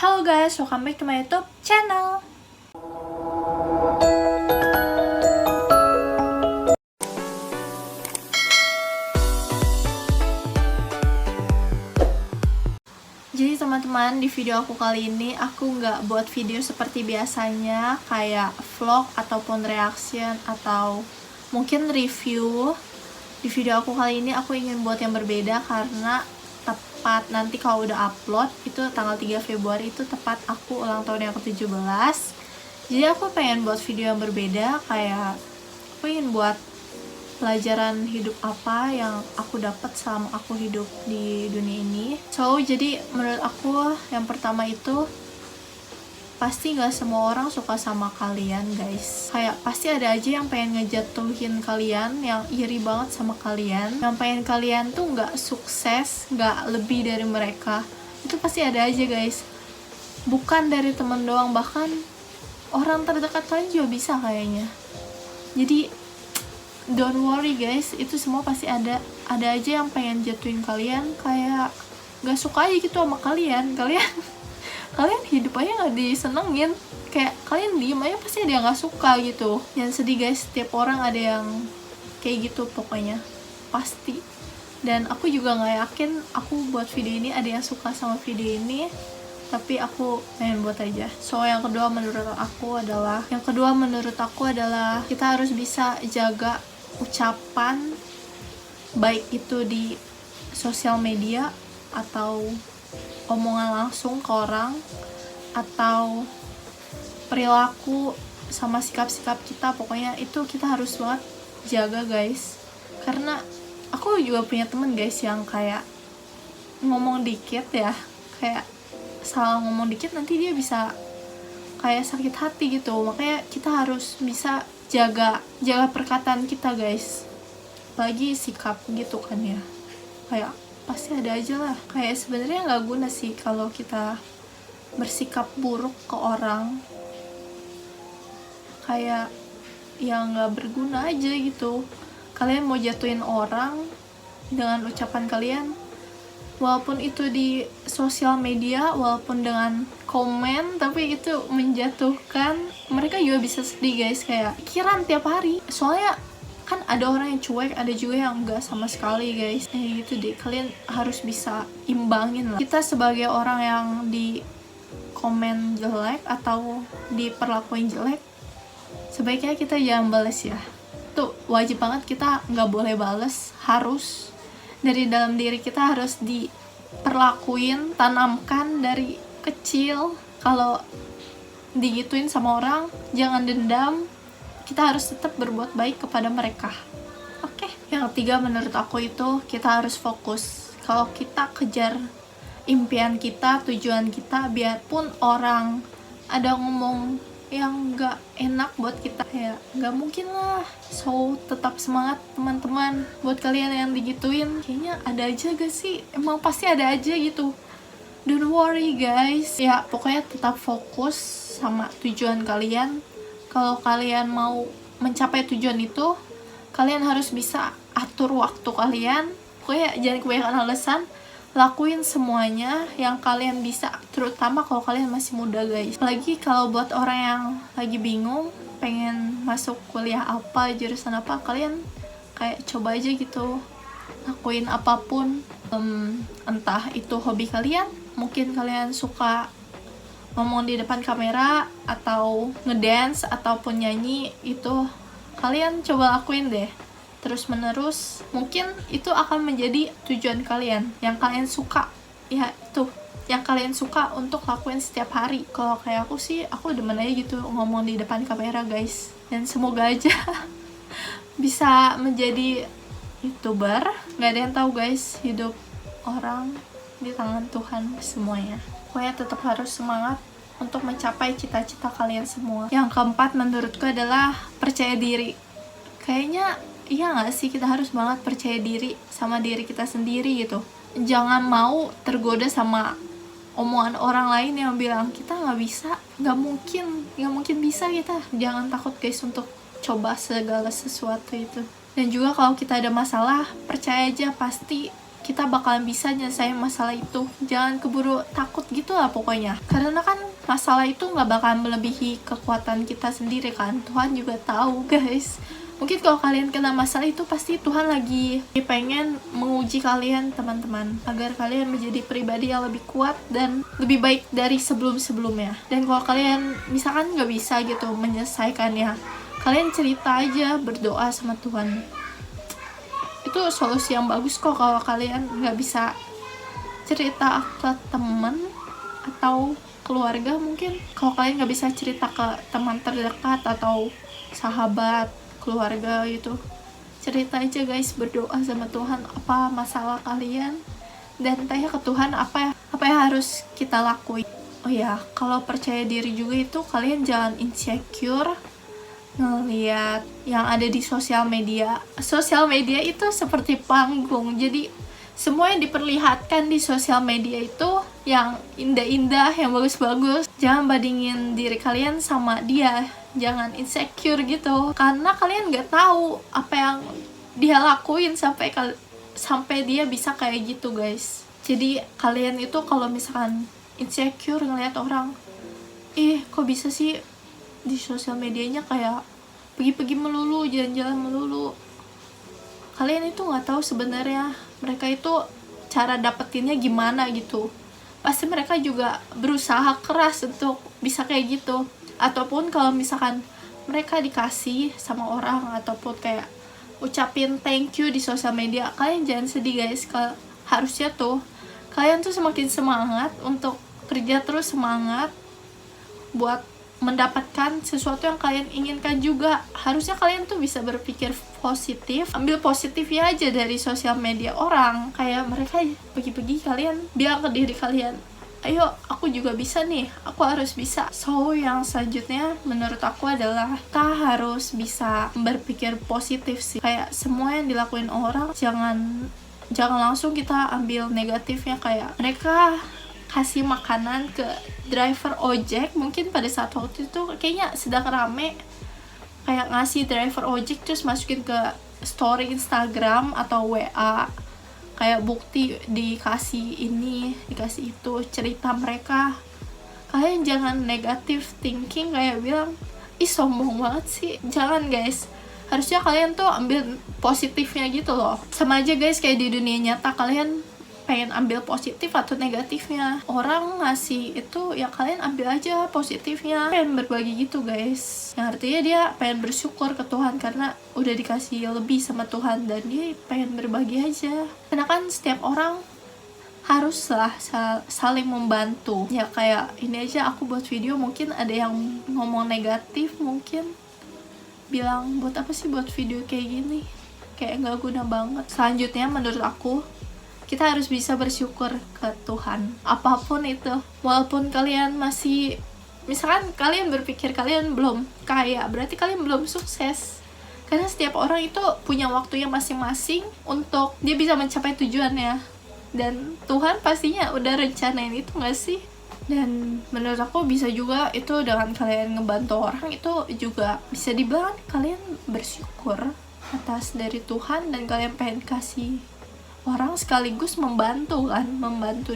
Halo guys, welcome back to my YouTube channel. Jadi teman-teman, di video aku kali ini aku nggak buat video seperti biasanya kayak vlog ataupun reaction atau mungkin review. Di video aku kali ini aku ingin buat yang berbeda karena tepat nanti kalau udah upload itu tanggal 3 Februari itu tepat aku ulang tahun yang ke-17. Jadi aku pengen buat video yang berbeda, kayak aku ingin buat pelajaran hidup apa yang aku dapat selama aku hidup di dunia ini. So, jadi menurut aku yang pertama itu pasti gak semua orang suka sama kalian guys. Kayak pasti ada aja yang pengen ngejatuhin kalian, yang iri banget sama kalian, yang pengen kalian tuh gak sukses, gak lebih dari mereka. Itu pasti ada aja guys. Bukan dari temen doang, bahkan orang terdekat kalian juga bisa kayaknya. Jadi don't worry guys, itu semua pasti ada aja yang pengen jatuhin kalian, kayak gak suka aja gitu sama kalian kalian hidup aja gak disenengin, kayak kalian diem aja pasti ada yang gak suka gitu. Yang sedih guys, setiap orang ada yang kayak gitu pokoknya, pasti. Dan aku juga gak yakin aku buat video ini ada yang suka sama video ini, tapi aku pengen buat aja. So yang kedua menurut aku adalah kita harus bisa jaga ucapan, baik itu di sosial media atau omongan langsung ke orang, atau perilaku sama sikap-sikap kita. Pokoknya itu kita harus banget jaga guys, karena aku juga punya temen guys yang kayak ngomong dikit ya, kayak salah ngomong dikit nanti dia bisa kayak sakit hati gitu. Makanya kita harus bisa jaga perkataan kita guys, lagi sikap gitu kan ya. Kayak pasti ada aja lah, kayak sebenarnya nggak guna sih kalau kita bersikap buruk ke orang, kayak yang nggak berguna aja gitu. Kalian mau jatuhin orang dengan ucapan kalian, walaupun itu di sosial media, walaupun dengan komen, tapi itu menjatuhkan, mereka juga bisa sedih guys, kayak pikiran tiap hari. Soalnya kan ada orang yang cuek, ada juga yang enggak sama sekali guys. Gitu deh, kalian harus bisa imbangin lah. Kita sebagai orang yang di komen jelek atau diperlakuin jelek, sebaiknya kita jangan bales ya. Tuh wajib banget, kita nggak boleh bales. Harus dari dalam diri kita harus diperlakuin, tanamkan dari kecil. Kalau digituin sama orang, jangan dendam, kita harus tetap berbuat baik kepada mereka. Oke. Yang ketiga menurut aku itu kita harus fokus. Kalau kita kejar impian kita, tujuan kita, biarpun orang ada ngomong yang gak enak buat kita, ya gak mungkin lah. So tetap semangat teman-teman. Buat kalian yang digituin, kayaknya ada aja gak sih? Emang pasti ada aja gitu. Don't worry guys. Ya pokoknya tetap fokus sama tujuan kalian. Kalau kalian mau mencapai tujuan itu, kalian harus bisa atur waktu kalian. Pokoknya jangan kebanyakan alasan, lakuin semuanya yang kalian bisa, terutama kalau kalian masih muda guys. Apalagi kalau buat orang yang lagi bingung pengen masuk kuliah apa, jurusan apa, kalian kayak coba aja gitu, lakuin apapun. Entah itu hobi kalian, mungkin kalian suka ngomong di depan kamera atau ngedance ataupun nyanyi, itu kalian coba lakuin deh terus menerus. Mungkin itu akan menjadi tujuan kalian, yang kalian suka ya, itu yang kalian suka untuk lakuin setiap hari. Kalau kayak aku sih, aku demen aja gitu ngomong di depan kamera guys, dan semoga aja bisa menjadi YouTuber. Nggak ada yang tahu guys, hidup orang di tangan Tuhan semuanya. Pokoknya tetap harus semangat untuk mencapai cita-cita kalian semua. Yang keempat menurutku adalah percaya diri. Kayaknya iya gak sih, kita harus banget percaya diri sama diri kita sendiri gitu. Jangan mau tergoda sama omongan orang lain yang bilang kita gak bisa, gak mungkin bisa kita. Jangan takut guys untuk coba segala sesuatu itu. Dan juga kalau kita ada masalah, percaya aja pasti kita bakalan bisa nyelesain masalah itu. Jangan keburu takut gitu lah pokoknya, karena kan masalah itu nggak bakalan melebihi kekuatan kita sendiri kan. Tuhan juga tahu guys. Mungkin kalau kalian kena masalah itu pasti Tuhan lagi pengen menguji kalian teman-teman, agar kalian menjadi pribadi yang lebih kuat dan lebih baik dari sebelum-sebelumnya. Dan kalau kalian misalkan nggak bisa gitu menyelesaikannya, kalian cerita aja, berdoa sama Tuhan. Itu solusi yang bagus kok. Kalau kalian nggak bisa cerita ke teman atau keluarga, mungkin kalau kalian nggak bisa cerita ke teman terdekat atau sahabat, keluarga gitu, cerita aja guys, berdoa sama Tuhan apa masalah kalian, dan tanya ke Tuhan apa yang harus kita lakuin. Oh ya, kalau percaya diri juga itu kalian jangan insecure ngeliat yang ada di sosial media. Sosial media itu seperti panggung, jadi semua yang diperlihatkan di sosial media itu yang indah-indah, yang bagus-bagus. Jangan bandingin diri kalian sama dia, jangan insecure gitu, karena kalian nggak tahu apa yang dia lakuin sampai dia bisa kayak gitu guys. Jadi kalian itu kalau misalkan insecure ngeliat orang, kok bisa sih di sosial medianya kayak pergi-pergi melulu, jalan-jalan melulu, kalian itu nggak tahu sebenarnya mereka itu cara dapetinnya gimana gitu. Pasti mereka juga berusaha keras untuk bisa kayak gitu. Ataupun kalau misalkan mereka dikasih sama orang ataupun kayak ucapin thank you di sosial media, kalian jangan sedih guys. Harusnya tuh kalian tuh semakin semangat untuk kerja terus, semangat buat mendapatkan sesuatu yang kalian inginkan juga. Harusnya kalian tuh bisa berpikir positif, ambil positifnya aja dari sosial media orang. Kayak mereka pergi-pergi, kalian bilang ke diri kalian, ayo aku juga bisa nih, aku harus bisa. So yang selanjutnya menurut aku adalah kita harus bisa berpikir positif sih. Kayak semua yang dilakuin orang jangan langsung kita ambil negatifnya. Kayak mereka kasih makanan ke driver ojek, mungkin pada saat waktu itu kayaknya sedang rame, kayak ngasih driver ojek terus masukin ke story Instagram atau WA, kayak bukti dikasih ini, dikasih itu, cerita mereka. Kalian jangan negative thinking kayak bilang, sombong banget sih. Jangan guys, harusnya kalian tuh ambil positifnya gitu loh. Sama aja guys kayak di dunia nyata, kalian pengen ambil positif atau negatifnya. Orang ngasih itu ya kalian ambil aja positifnya, pengen berbagi gitu guys, yang artinya dia pengen bersyukur ke Tuhan karena udah dikasih lebih sama Tuhan dan dia pengen berbagi aja. Karena kan setiap orang haruslah saling membantu. Ya kayak ini aja, aku buat video mungkin ada yang ngomong negatif, mungkin bilang buat apa sih buat video kayak gini, kayak nggak guna banget. Selanjutnya menurut aku kita harus bisa bersyukur ke Tuhan apapun itu. Walaupun kalian masih, misalkan kalian berpikir kalian belum kaya, berarti kalian belum sukses. Karena setiap orang itu punya waktunya masing-masing untuk dia bisa mencapai tujuannya, dan Tuhan pastinya udah rencanain itu gak sih? Dan menurut aku bisa juga itu dengan kalian ngebantu orang, itu juga bisa dibilang kalian bersyukur atas dari Tuhan, dan kalian pengen kasih orang sekaligus membantu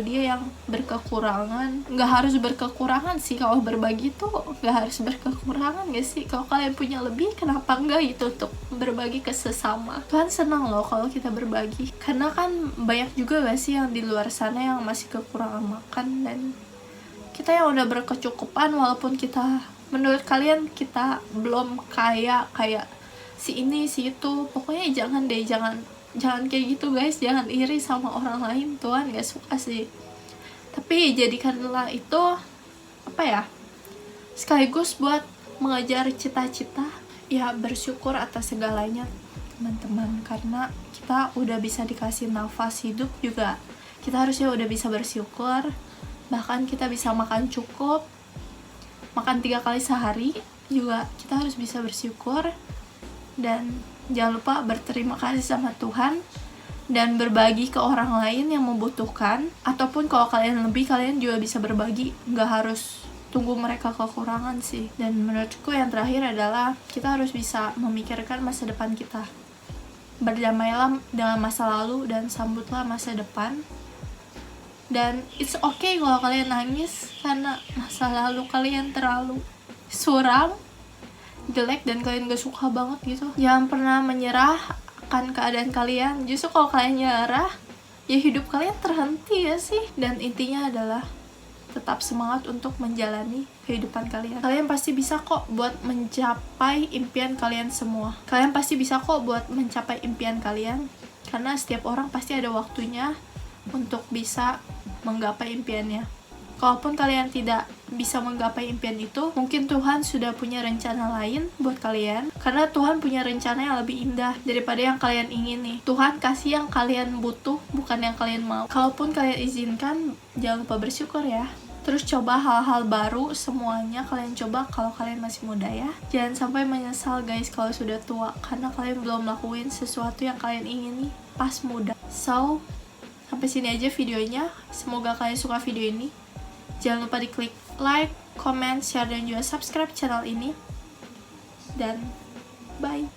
dia yang berkekurangan. Nggak harus berkekurangan sih, kalau berbagi tuh nggak harus berkekurangan gak sih? Kalau kalian punya lebih, kenapa enggak itu untuk berbagi ke sesama? Tuhan senang loh kalau kita berbagi, karena kan banyak juga gak sih yang di luar sana yang masih kekurangan makan, dan kita yang udah berkecukupan, walaupun kita menurut kalian kita belum kaya kayak si ini si itu, pokoknya jangan kayak gitu guys. Jangan iri sama orang lain, Tuhan gak suka sih. Tapi jadikanlah itu sekaligus buat mengejar cita-cita. Ya bersyukur atas segalanya teman-teman, karena kita udah bisa dikasih nafas hidup juga, kita harusnya udah bisa bersyukur. Bahkan kita bisa makan cukup, makan 3 kali sehari juga kita harus bisa bersyukur. Dan jangan lupa berterima kasih sama Tuhan dan berbagi ke orang lain yang membutuhkan. Ataupun kalau kalian lebih, kalian juga bisa berbagi, nggak harus tunggu mereka kekurangan sih. Dan menurutku yang terakhir adalah kita harus bisa memikirkan masa depan kita. berdamailah dengan masa lalu dan sambutlah masa depan. Dan it's okay kalau kalian nangis karena masa lalu kalian terlalu suram, jelek, dan kalian gak suka banget gitu. Jangan pernah menyerah akan keadaan kalian. Justru kalau kalian nyerah, ya hidup kalian terhenti ya sih. Dan intinya adalah tetap semangat untuk menjalani kehidupan kalian. Kalian pasti bisa kok buat mencapai impian kalian semua. Kalian pasti bisa kok buat mencapai impian kalian. Karena setiap orang pasti ada waktunya untuk bisa menggapai impiannya. Kalaupun kalian tidak bisa menggapai impian itu, mungkin Tuhan sudah punya rencana lain buat kalian. Karena Tuhan punya rencana yang lebih indah daripada yang kalian ingini. Tuhan kasih yang kalian butuh, bukan yang kalian mau. Kalaupun kalian izinkan, jangan lupa bersyukur ya. Terus coba hal-hal baru, semuanya kalian coba kalau kalian masih muda ya. Jangan sampai menyesal guys kalau sudah tua, karena kalian belum melakukan sesuatu yang kalian ingini pas muda. So, sampai sini aja videonya. Semoga kalian suka video ini. Jangan lupa diklik like, comment, share, dan juga subscribe channel ini. Dan bye.